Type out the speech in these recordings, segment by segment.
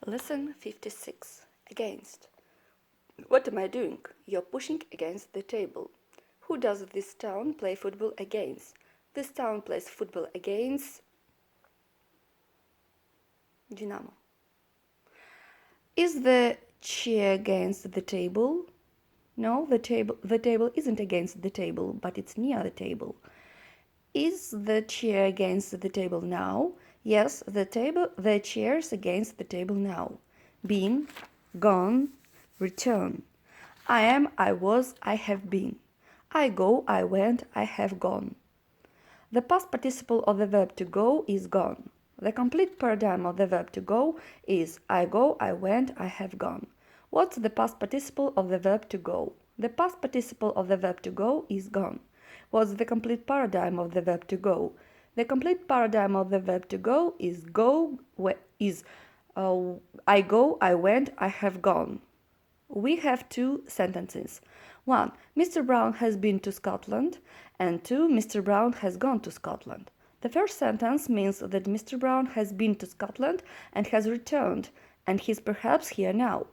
Lesson 56. Against. What am I doing? You're pushing against the table. Who does this town play football against? This town plays football against Dynamo. Is the chair against the table? No, the table isn't against the table, but it's near the table. Is the chair against the table now? Yes, the chair's against the table now. Been, gone, return. I am, I was, I have been. I go, I went, I have gone. The past participle of the verb to go is gone. The complete paradigm of the verb to go is I go, I went, I have gone. What's the past participle of the verb to go? The past participle of the verb to go is gone. What's the complete paradigm of the verb to go? The complete paradigm of the verb to go is I go, I went, I have gone. We have two sentences. 1. Mr. Brown has been to Scotland, and 2. Mr. Brown has gone to Scotland. The first sentence means that Mr. Brown has been to Scotland and has returned, and he's perhaps here now.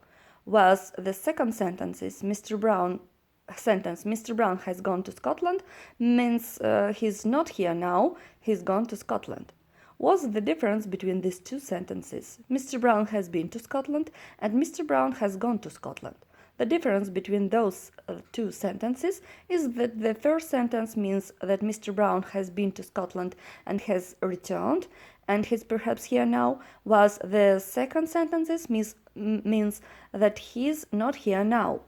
Whilst the second sentence is Mr. Brown has gone to Scotland means he's not here now, he's gone to Scotland. What's the difference between these two sentences? Mr. Brown has been to Scotland and Mr. Brown has gone to Scotland. The difference between those two sentences is that the first sentence means that Mr. Brown has been to Scotland and has returned and he's perhaps here now, whilst the second sentence means that he's not here now.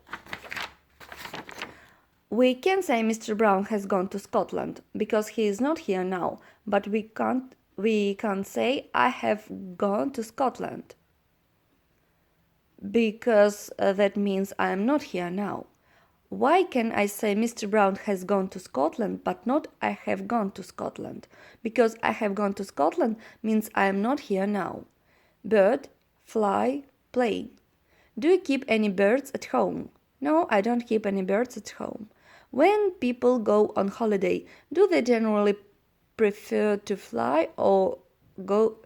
We can say Mr. Brown has gone to Scotland because he is not here now, but we can't say I have gone to Scotland because that means I am not here now. Why can I say Mr. Brown has gone to Scotland but not I have gone to Scotland? Because I have gone to Scotland means I am not here now. Bird, fly, plane. Do you keep any birds at home? No, I don't keep any birds at home. When people go on holiday, do they generally prefer to fly or go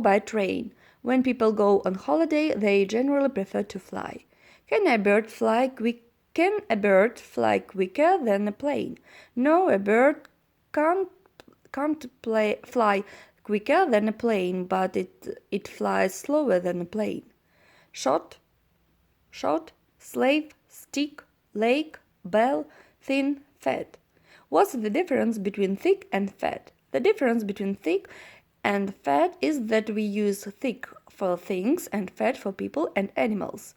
by train? When people go on holiday, they generally prefer to fly. Can a bird fly quicker than a plane? No, a bird can't fly quicker than a plane, but it flies slower than a plane. Short, slave, stick, lake, bell, thin, fat. What's the difference between thick and fat? The difference between thick and fat is that we use thick for things and fat for people and animals.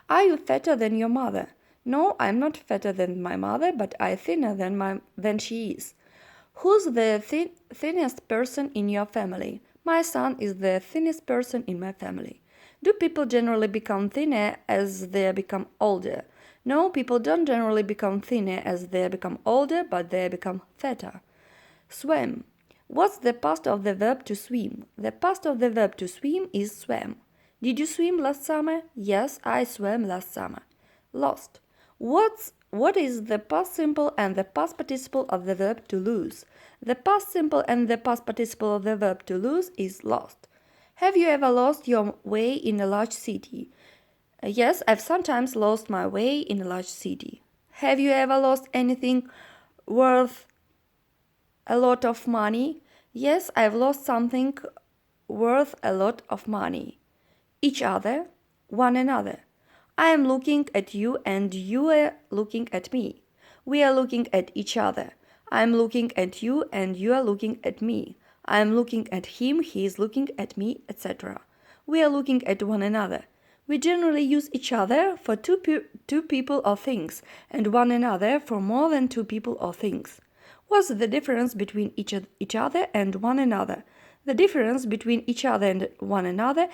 Are you fatter than your mother? No, I'm not fatter than my mother, but I'm thinner than she is. Who's the thinnest person in your family? My son is the thinnest person in my family. Do people generally become thinner as they become older? No, people don't generally become thinner as they become older, but they become fatter. Swim. What's the past of the verb to swim? The past of the verb to swim is swam. Did you swim last summer? Yes, I swam last summer. Lost. What is the past simple and the past participle of the verb to lose? The past simple and the past participle of the verb to lose is lost. Have you ever lost your way in a large city? Yes, I've sometimes lost my way in a large city. Have you ever lost anything worth a lot of money? Yes, I've lost something worth a lot of money. Each other, one another. I am looking at you and you are looking at me. We are looking at each other. I am looking at you and you are looking at me. I am looking at him, he is looking at me, etc. We are looking at one another. We generally use each other for two people or things, and one another for more than two people or things. What's the difference between each other and one another? The difference between each other and one another